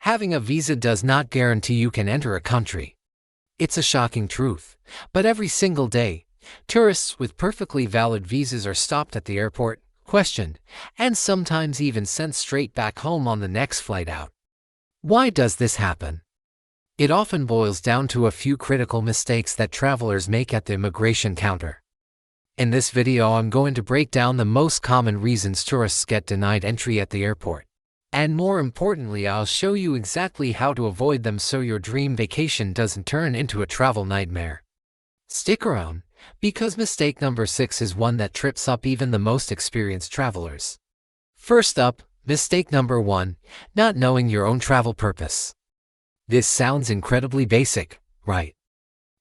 Having a visa does not guarantee you can enter a country. It's a shocking truth, but every single day, tourists with perfectly valid visas are stopped at the airport, questioned, and sometimes even sent straight back home on the next flight out. Why does this happen? It often boils down to a few critical mistakes that travelers make at the immigration counter. In this video, I'm going to break down the most common reasons tourists get denied entry at the airport. And more importantly, I'll show you exactly how to avoid them so your dream vacation doesn't turn into a travel nightmare. Stick around, because mistake number 6 is one that trips up even the most experienced travelers. First up, mistake number 1, not knowing your own travel purpose. This sounds incredibly basic, right?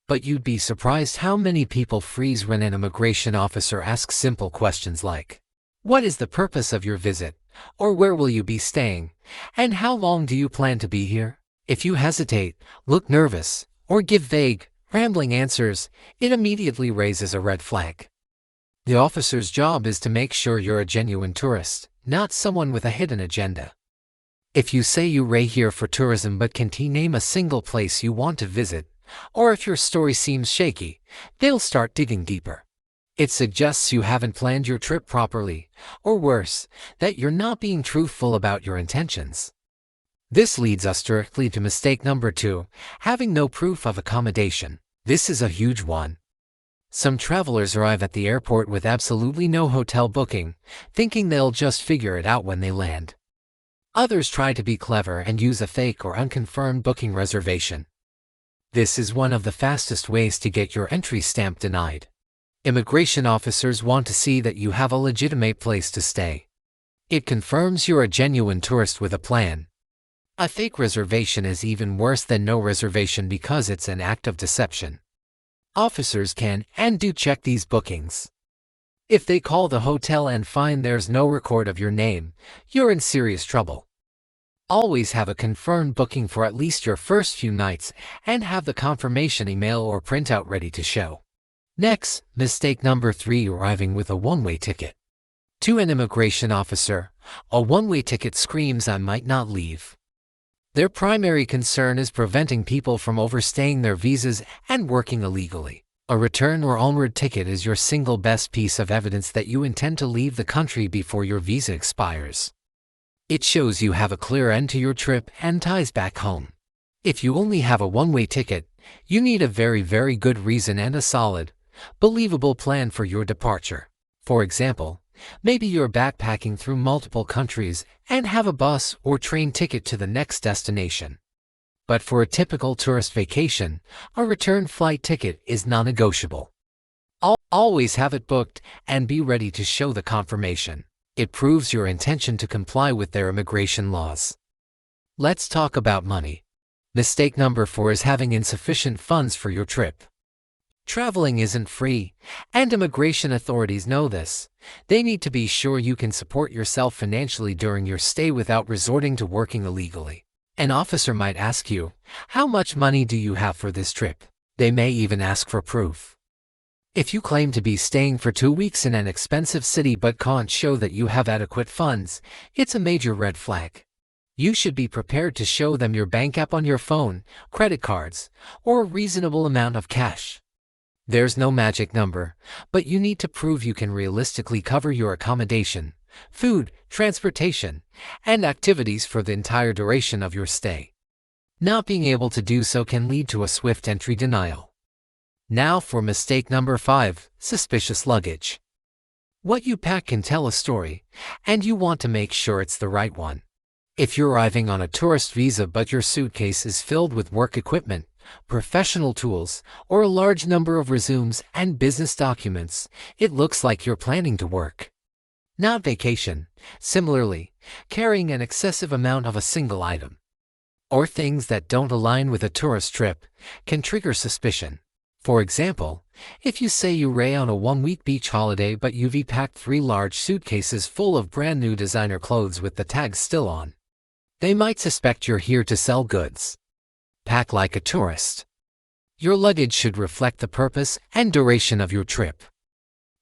But you'd be surprised how many people freeze when an immigration officer asks simple questions like, "What is the purpose of your visit?" Or "Where will you be staying? And how long do you plan to be here?" If you hesitate, look nervous, or give vague, rambling answers, it immediately raises a red flag. The officer's job is to make sure you're a genuine tourist, not someone with a hidden agenda. If you say you're here for tourism but can't name a single place you want to visit, or if your story seems shaky, they'll start digging deeper. It suggests you haven't planned your trip properly, or worse, that you're not being truthful about your intentions. This leads us directly to mistake number 2, having no proof of accommodation. This is a huge one. Some travelers arrive at the airport with absolutely no hotel booking, thinking they'll just figure it out when they land. Others try to be clever and use a fake or unconfirmed booking reservation. This is one of the fastest ways to get your entry stamp denied. Immigration officers want to see that you have a legitimate place to stay. It confirms you're a genuine tourist with a plan. A fake reservation is even worse than no reservation because it's an act of deception. Officers can and do check these bookings. If they call the hotel and find there's no record of your name, you're in serious trouble. Always have a confirmed booking for at least your first few nights and have the confirmation email or printout ready to show. Next, mistake number 3, arriving with a one-way ticket. To an immigration officer, a one-way ticket screams, "I might not leave." Their primary concern is preventing people from overstaying their visas and working illegally. A return or onward ticket is your single best piece of evidence that you intend to leave the country before your visa expires. It shows you have a clear end to your trip and ties back home. If you only have a one-way ticket, you need a very good reason and a solid, believable plan for your departure. For example, maybe you're backpacking through multiple countries and have a bus or train ticket to the next destination. But for a typical tourist vacation, a return flight ticket is non-negotiable. Always have it booked and be ready to show the confirmation. It proves your intention to comply with their immigration laws. Let's talk about money. Mistake number 4 is having insufficient funds for your trip. Traveling isn't free, and immigration authorities know this. They need to be sure you can support yourself financially during your stay without resorting to working illegally. An officer might ask you, "How much money do you have for this trip?" They may even ask for proof. If you claim to be staying for 2 weeks in an expensive city but can't show that you have adequate funds, it's a major red flag. You should be prepared to show them your bank app on your phone, credit cards, or a reasonable amount of cash. There's no magic number, but you need to prove you can realistically cover your accommodation, food, transportation, and activities for the entire duration of your stay. Not being able to do so can lead to a swift entry denial. Now for mistake number 5, suspicious luggage. What you pack can tell a story, and you want to make sure it's the right one. If you're arriving on a tourist visa but your suitcase is filled with work equipment, professional tools, or a large number of resumes and business documents, it looks like you're planning to work, not vacation. Similarly, carrying an excessive amount of a single item, or things that don't align with a tourist trip, can trigger suspicion. For example, if you say you're on a one-week beach holiday but you've packed 3 large suitcases full of brand new designer clothes with the tags still on, they might suspect you're here to sell goods. Pack like a tourist. Your luggage should reflect the purpose and duration of your trip.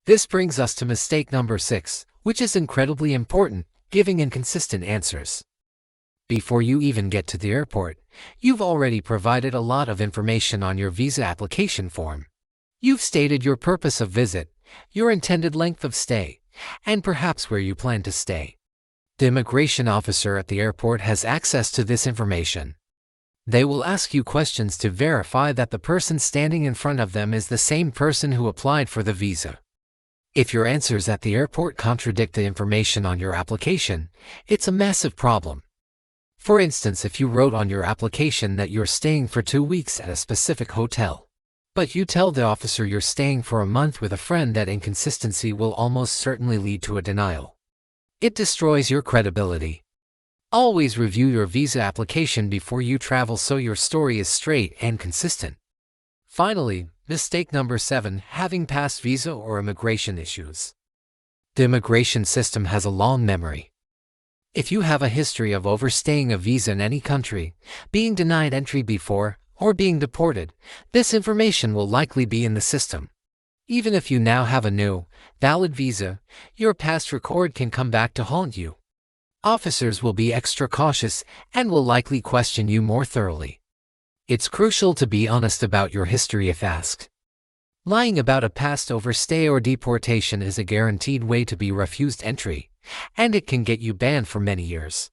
This brings us to mistake number 6, which is incredibly important, giving inconsistent answers. Before you even get to the airport, you've already provided a lot of information on your visa application form. You've stated your purpose of visit, your intended length of stay, and perhaps where you plan to stay. The immigration officer at the airport has access to this information. They will ask you questions to verify that the person standing in front of them is the same person who applied for the visa. If your answers at the airport contradict the information on your application, it's a massive problem. For instance, if you wrote on your application that you're staying for 2 weeks at a specific hotel, but you tell the officer you're staying for a month with a friend, that inconsistency will almost certainly lead to a denial. It destroys your credibility. Always review your visa application before you travel so your story is straight and consistent. Finally, mistake number 7, having past visa or immigration issues. The immigration system has a long memory. If you have a history of overstaying a visa in any country, being denied entry before, or being deported, this information will likely be in the system. Even if you now have a new, valid visa, your past record can come back to haunt you. Officers will be extra cautious and will likely question you more thoroughly. It's crucial to be honest about your history if asked. Lying about a past overstay or deportation is a guaranteed way to be refused entry, and it can get you banned for many years.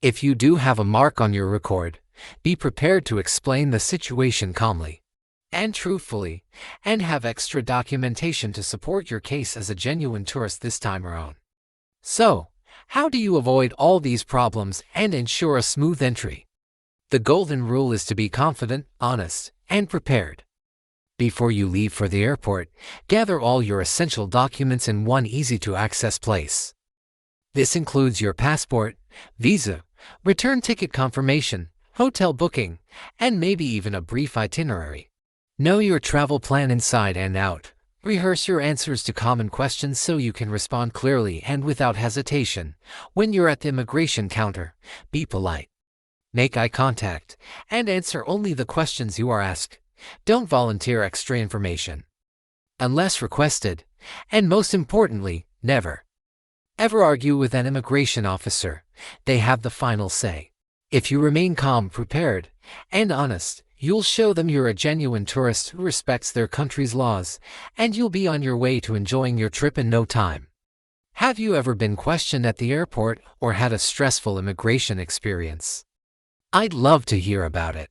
If you do have a mark on your record, be prepared to explain the situation calmly and truthfully, and have extra documentation to support your case as a genuine tourist this time around. So, how do you avoid all these problems and ensure a smooth entry? The golden rule is to be confident, honest, and prepared. Before you leave for the airport, gather all your essential documents in one easy-to-access place. This includes your passport, visa, return ticket confirmation, hotel booking, and maybe even a brief itinerary. Know your travel plan inside and out. Rehearse your answers to common questions so you can respond clearly and without hesitation. When you're at the immigration counter, be polite. Make eye contact and answer only the questions you are asked. Don't volunteer extra information unless requested, and most importantly, never ever argue with an immigration officer. They have the final say. If you remain calm, prepared, and honest, you'll show them you're a genuine tourist who respects their country's laws, and you'll be on your way to enjoying your trip in no time. Have you ever been questioned at the airport or had a stressful immigration experience? I'd love to hear about it.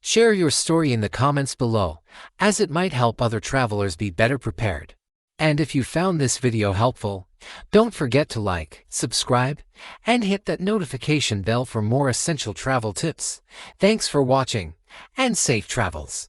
Share your story in the comments below, as it might help other travelers be better prepared. And if you found this video helpful, don't forget to like, subscribe, and hit that notification bell for more essential travel tips. Thanks for watching, and safe travels.